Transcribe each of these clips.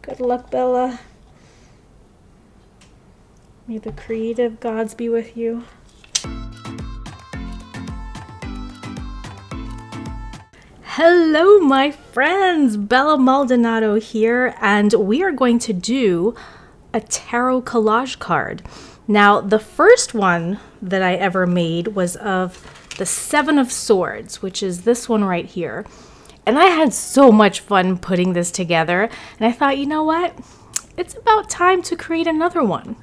Good luck, Bella. May the creative gods be with you. Hello, my friends! Bella Maldonado here, and we are going to do a tarot collage card. Now, the first one that I ever made was of the Seven of Swords, which is this one right here. And I had so much fun putting this together, and I thought, you know what? It's about time to create another one.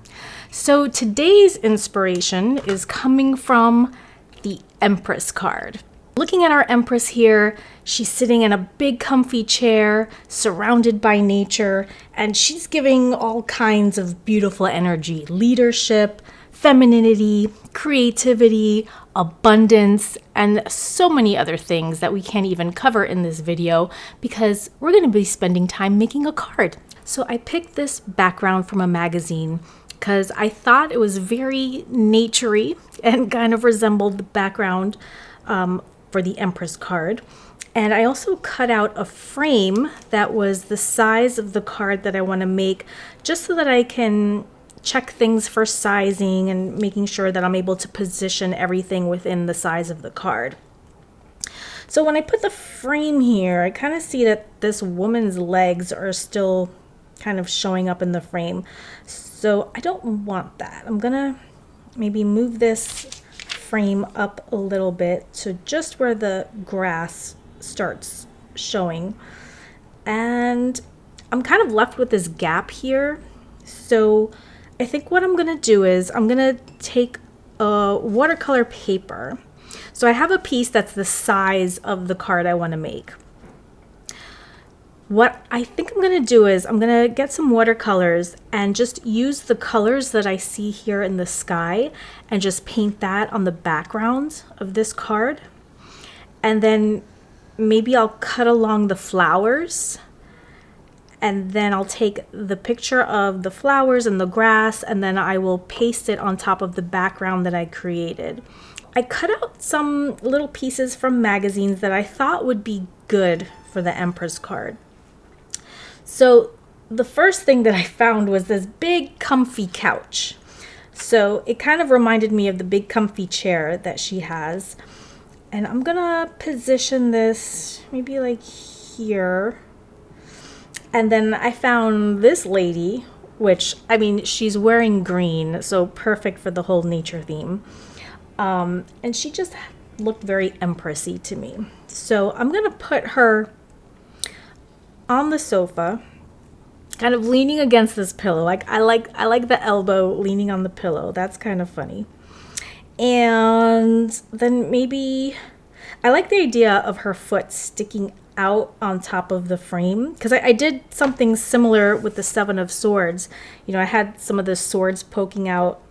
So today's inspiration is coming from the Empress card. Looking at our Empress here, she's sitting in a big comfy chair, surrounded by nature, and she's giving all kinds of beautiful energy, leadership, femininity, creativity, abundance, and so many other things that we can't even cover in this video because we're going to be spending time making a card. So I picked this background from a magazine because I thought it was very naturey and kind of resembled the background for the Empress card. And I also cut out a frame that was the size of the card that I want to make, just so that I can check things for sizing and making sure that I'm able to position everything within the size of the card. So when I put the frame here, I kind of see that this woman's legs are still kind of showing up in the frame. So I don't want that. I'm gonna maybe move this frame up a little bit to just where the grass starts showing. And I'm kind of left with this gap here. So I think what I'm gonna do is I'm gonna take a watercolor paper. So I have a piece that's the size of the card I want to make. What I think I'm going to do is I'm going to get some watercolors and just use the colors that I see here in the sky and just paint that on the background of this card. And then maybe I'll cut along the flowers, and then I'll take the picture of the flowers and the grass, and then I will paste it on top of the background that I created. I cut out some little pieces from magazines that I thought would be good for the Empress card. So the first thing that I found was this big comfy couch. So it kind of reminded me of the big comfy chair that she has. And I'm gonna position this maybe like here. And then I found this lady, which, I mean, she's wearing green, so perfect for the whole nature theme. And she just looked very Empress-y to me. So I'm gonna put her on the sofa, kind of leaning against this pillow. Like I like the elbow leaning on the pillow. That's kind of funny. And then maybe I like the idea of her foot sticking out on top of the frame, because I did something similar with the Seven of Swords. You know, I had some of the swords poking out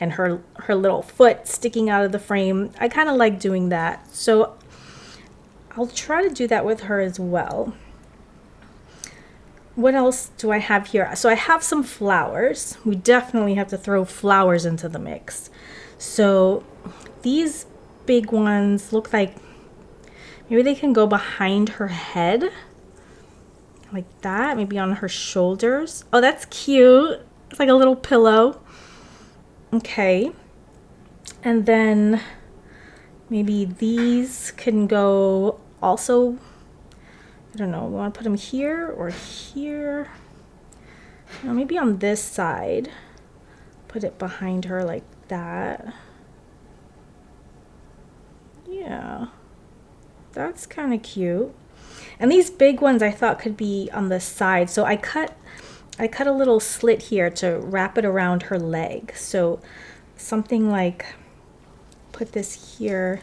and her little foot sticking out of the frame. I kind of like doing that. So I'll try to do that with her as well. What else do I have here? So I have some flowers. We definitely have to throw flowers into the mix. So these big ones look like maybe they can go behind her head, like that, maybe on her shoulders. Oh, that's cute. It's like a little pillow. Okay. And then maybe these can go also, I don't know, we want to put them here or here. No, maybe on this side. Put it behind her like that. Yeah, that's kind of cute. And these big ones I thought could be on the side. So I cut a little slit here to wrap it around her leg. So something like, put this here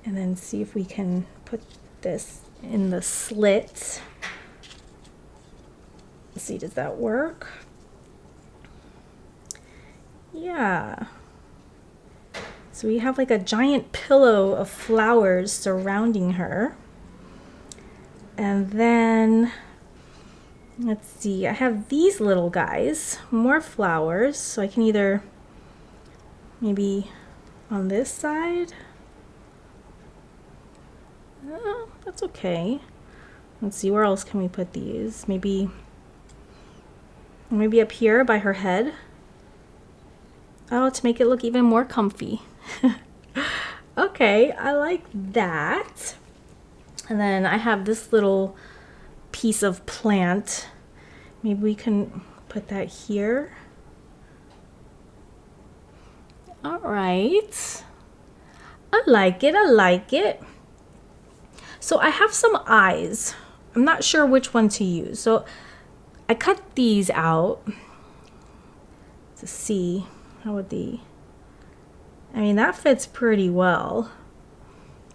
and then see if we can put this in the slit. Let's see, does that work? Yeah. So we have like a giant pillow of flowers surrounding her. And then, let's see, I have these little guys, more flowers. So I can either maybe on this side. Oh, that's okay. Let's see, where else can we put these? Maybe Maybe up here by her head. Oh, to make it look even more comfy. Okay, I like that. And then I have this little piece of plant. Maybe we can put that here. All right. I like it, I like it. So I have some eyes. I'm not sure which one to use. So I cut these out to see how would the, I mean, that fits pretty well.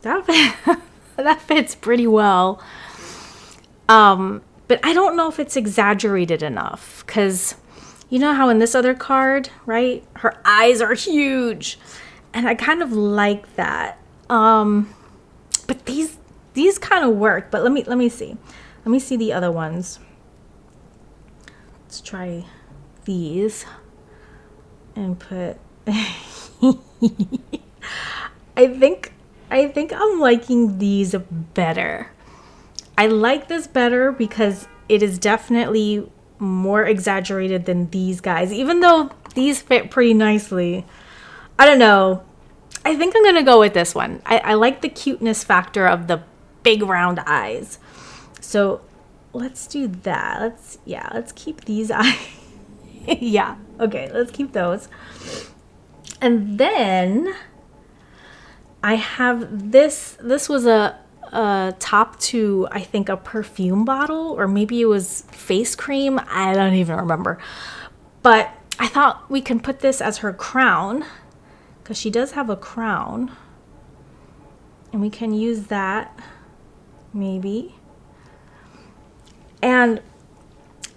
That fits pretty well. But I don't know if it's exaggerated enough, because you know how in this other card, right, her eyes are huge, and I kind of like that. But these kind of work. But let me see. Let me see the other ones. Let's try these and put. I think I'm liking these better. I like this better because it is definitely more exaggerated than these guys, even though these fit pretty nicely. I don't know. I think I'm gonna go with this one. I like the cuteness factor of the big round eyes. So let's do that. Let's keep these eyes. Yeah, okay, let's keep those. And then I have this. This was a top to, I think, a perfume bottle, or maybe it was face cream. I don't even remember. But I thought we can put this as her crown, because she does have a crown. And we can use that, maybe. And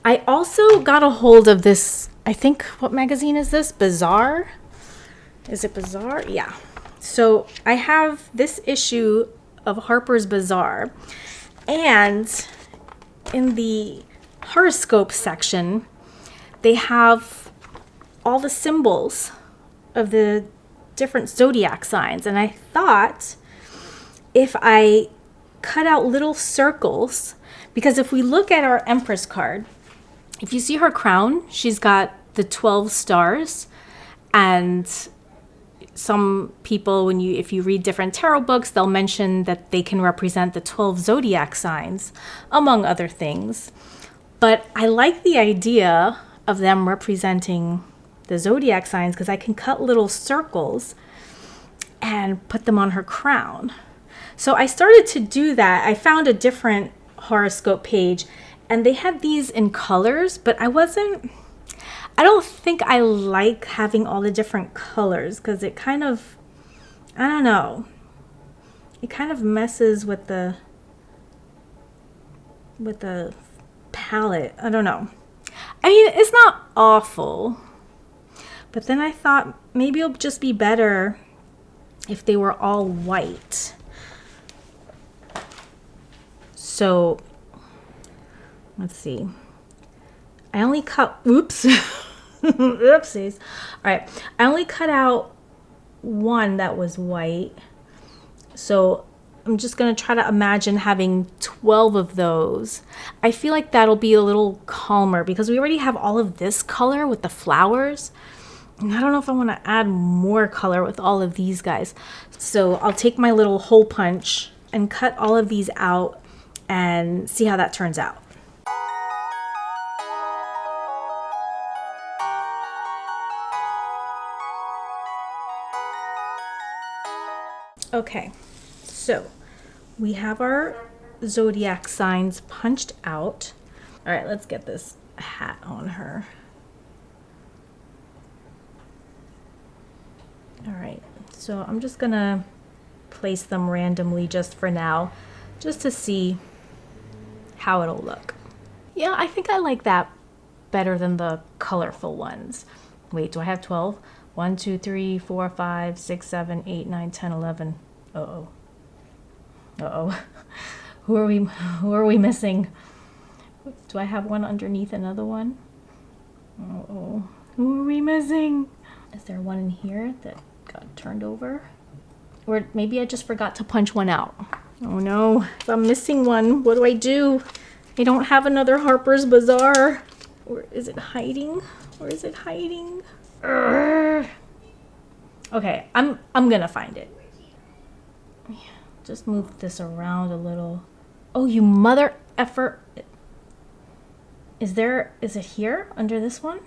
I also got a hold of this, I think, what magazine is this? Bazaar? Is it Bazaar? Yeah. So I have this issue of Harper's Bazaar, and in the horoscope section, they have all the symbols of the different zodiac signs. And I thought if I cut out little circles, because if we look at our Empress card, if you see her crown, she's got the 12 stars, and some people, if you read different tarot books, they'll mention that they can represent the 12 zodiac signs, among other things. But I like the idea of them representing the zodiac signs, because I can cut little circles and put them on her crown. So I started to do that. I found a different horoscope page, and they had these in colors, but I don't think I like having all the different colors, because it kind of, I don't know, it kind of messes with the palette. I don't know. I mean, it's not awful, but then I thought maybe it'll just be better if they were all white. So let's see. I only cut, oops. Oopsies. All right. I only cut out one that was white. So I'm just going to try to imagine having 12 of those. I feel like that'll be a little calmer, because we already have all of this color with the flowers. And I don't know if I want to add more color with all of these guys. So I'll take my little hole punch and cut all of these out and see how that turns out. Okay, so we have our zodiac signs punched out. All right, let's get this hat on her. All right, so I'm just gonna place them randomly just for now, just to see how it'll look. Yeah, I think I like that better than the colorful ones. Wait, do I have 12? 1, 2, 3, 4, 5, 6, 7, 8, 9, 10, 11. Uh-oh. Uh-oh. Who are we missing? Do I have one underneath another one? Uh-oh. Who are we missing? Is there one in here that got turned over? Or maybe I just forgot to punch one out. Oh no, if I'm missing one, what do? I don't have another Harper's Bazaar. Where is it hiding? Where is it hiding? Urgh. Okay, I'm gonna find it. Just move this around a little. Oh, you mother effer. Is it here under this one?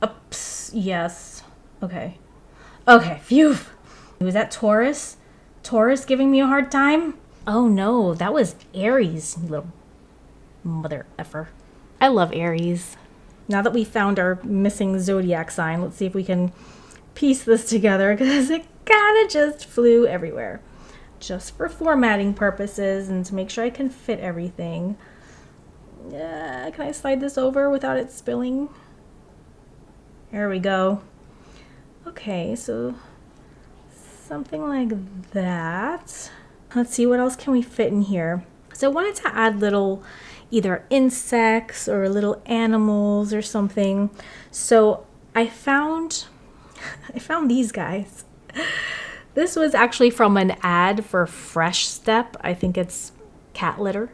Oops, yes. Okay. Okay, phew. Was that Taurus? Taurus giving me a hard time? Oh no, that was Aries, you little mother effer. I love Aries. Now that we found our missing zodiac sign, let's see if we can piece this together, because it kind of just flew everywhere. Just for formatting purposes and to make sure I can fit everything. Can I slide this over without it spilling? There we go. Okay, so something like that. Let's see, what else can we fit in here? So I wanted to add little either insects or little animals or something. So I found these guys. This was actually from an ad for Fresh Step. I think it's cat litter.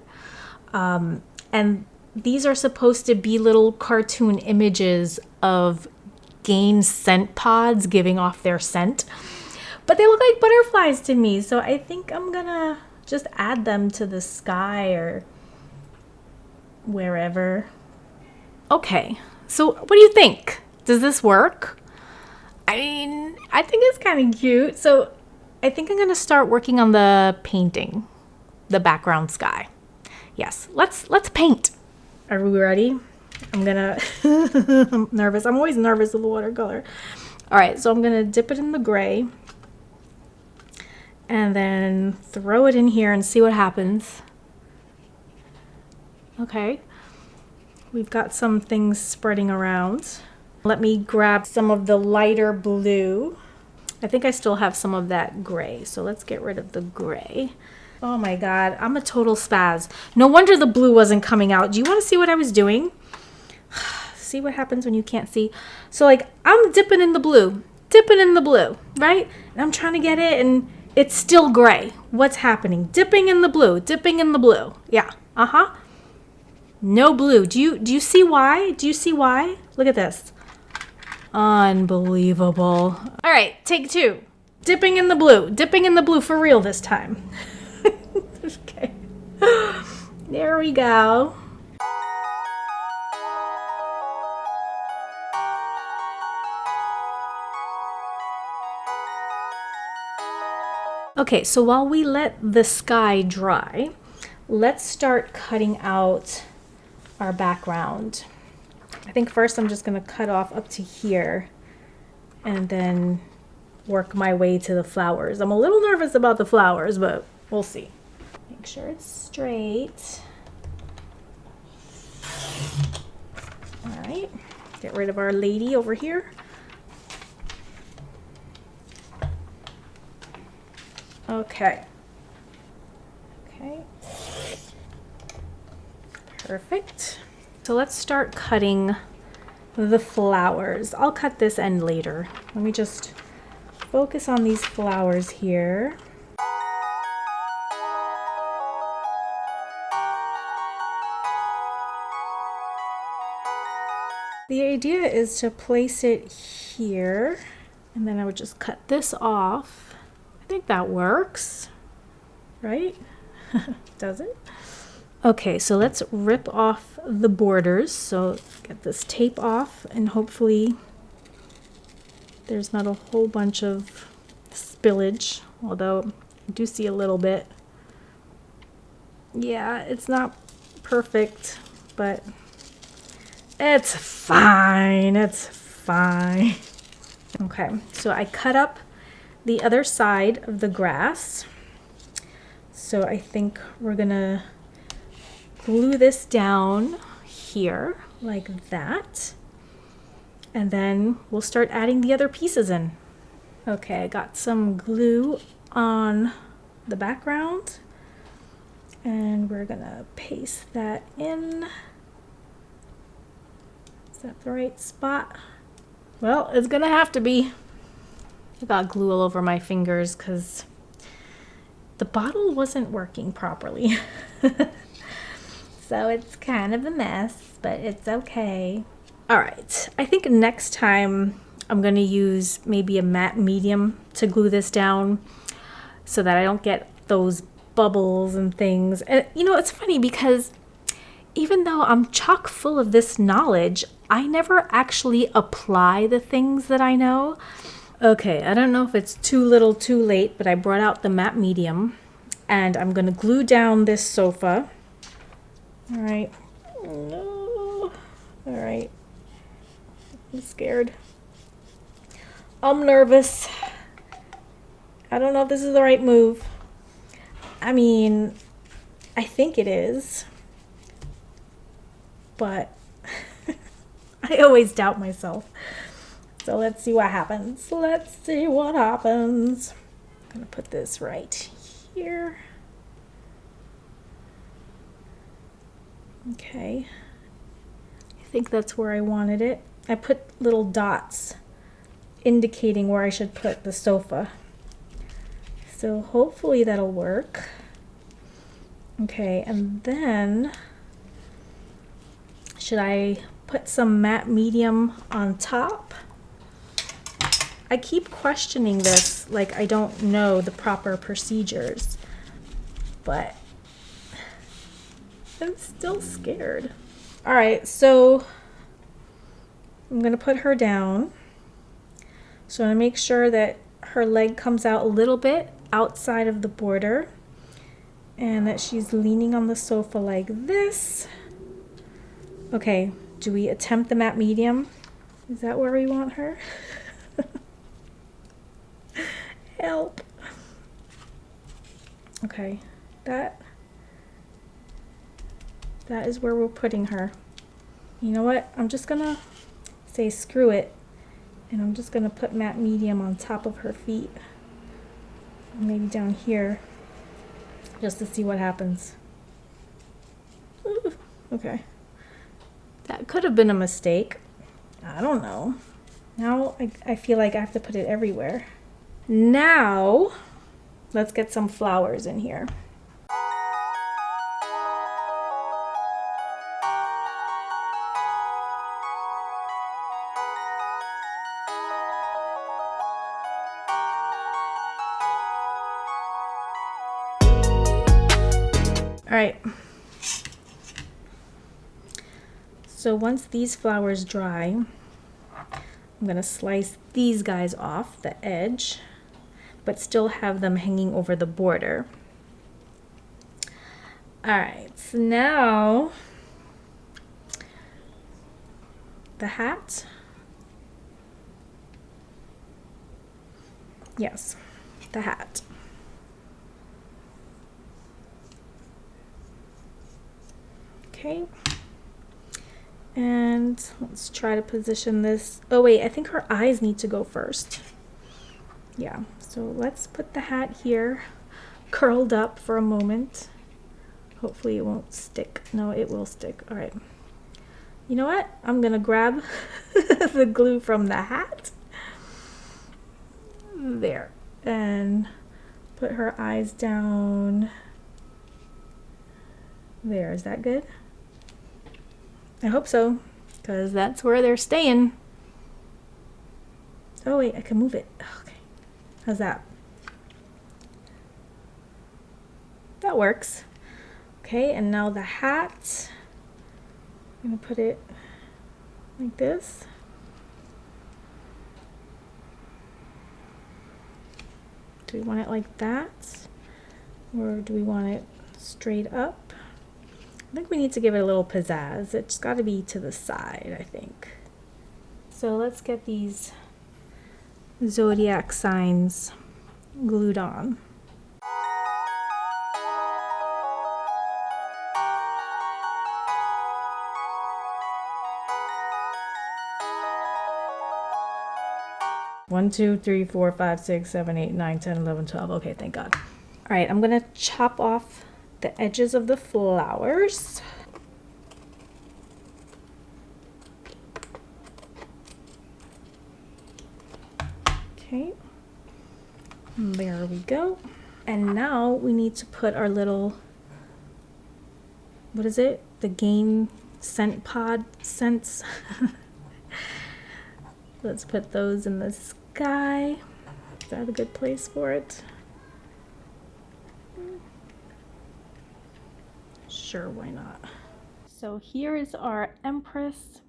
And these are supposed to be little cartoon images of Gain scent pods giving off their scent. But they look like butterflies to me, so I think I'm gonna just add them to the sky or wherever. Okay, so what do you think? Does this work? I mean, I think it's kind of cute. So I think I'm gonna start working on the painting, the background sky. Yes, let's paint. Are we ready? I'm gonna, I'm nervous. I'm always nervous with watercolor. All right, so I'm gonna dip it in the gray and then throw it in here and see what happens. Okay, we've got some things spreading around. Let me grab some of the lighter blue. I think I still have some of that gray, so let's get rid of the gray. Oh my God, I'm a total spaz. No wonder the blue wasn't coming out. Do you want to see what I was doing? See what happens when you can't see? So like, I'm dipping in the blue, right? And I'm trying to get it and it's still gray. What's happening? Dipping in the blue. Yeah, no blue. Do you see why? Do you see why? Look at this. Unbelievable. All right, take two. Dipping in the blue for real this time. Okay. There we go. Okay, so while we let the sky dry, let's start cutting out our background. I think first I'm just gonna cut off up to here and then work my way to the flowers. I'm a little nervous about the flowers, but we'll see. Make sure it's straight. All right, get rid of our lady over here. Okay. Perfect. So let's start cutting the flowers. I'll cut this end later. Let me just focus on these flowers here. The idea is to place it here, and then I would just cut this off. I think that works, right? Does it? Okay, so let's rip off the borders. So get this tape off, and hopefully there's not a whole bunch of spillage, although I do see a little bit. Yeah, it's not perfect, but it's fine. It's fine. Okay, so I cut up the other side of the grass. So I think we're gonna glue this down here like that. And then we'll start adding the other pieces in. Okay, I got some glue on the background and we're gonna paste that in. Is that the right spot? Well, it's gonna have to be. I got glue all over my fingers because the bottle wasn't working properly. So it's kind of a mess, but it's okay. All right, I think next time I'm gonna use maybe a matte medium to glue this down so that I don't get those bubbles and things. And you know, it's funny because even though I'm chock full of this knowledge, I never actually apply the things that I know. Okay, I don't know if it's too little too late, but I brought out the matte medium and I'm gonna glue down this sofa. All right. No. All right. I'm scared. I'm nervous. I don't know if this is the right move. I mean, I think it is, but I always doubt myself. So let's see what happens. Let's see what happens. I'm gonna put this right here. Okay. I think that's where I wanted it. I put little dots indicating where I should put the sofa. So hopefully that'll work. Okay, and then should I put some matte medium on top? I keep questioning this, like I don't know the proper procedures, but I'm still scared. All right, so I'm gonna put her down. So I'm gonna make sure that her leg comes out a little bit outside of the border and that she's leaning on the sofa like this. Okay, do we attempt the matte medium? Is that where we want her? Help. Okay, that is where we're putting her. You know what? I'm just gonna say screw it, and I'm just gonna put matte medium on top of her feet. Maybe down here, just to see what happens. Ooh, okay. That could have been a mistake. I don't know. Now I feel like I have to put it everywhere. Now, let's get some flowers in here. All right. So once these flowers dry, I'm gonna slice these guys off the edge, but still have them hanging over the border. All right, so now the hat. Yes, the hat. Okay. And let's try to position this. Oh wait, I think her eyes need to go first. Yeah, so let's put the hat here, curled up for a moment. Hopefully it won't stick. No, it will stick. All right. You know what? I'm gonna grab the glue from the hat. There. And put her eyes down. There, is that good? I hope so, because that's where they're staying. Oh wait, I can move it. Okay, how's that? That works. Okay, and now the hat. I'm gonna put it like this. Do we want it like that? Or do we want it straight up? I think we need to give it a little pizzazz. It's got to be to the side, I think. So let's get these zodiac signs glued on. One, 2, 3, 4, 5, 6, 7, 8, 9, 10, 11, 12. Okay, thank God. All right, I'm gonna chop off the edges of the flowers. Okay, there we go. And now we need to put our little, what is it? the game scent pod scents. Let's put those in the sky. Is that a good place for it? Sure, why not? So here is our Empress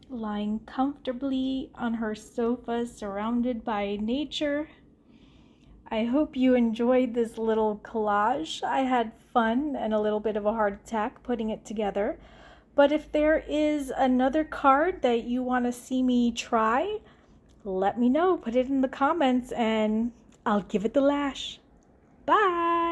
lying comfortably on her sofa surrounded by nature. I hope you enjoyed this little collage. I had fun and a little bit of a heart attack putting it together. But if there is another card that you want to see me try, let me know. Put it in the comments and I'll give it the lash. Bye!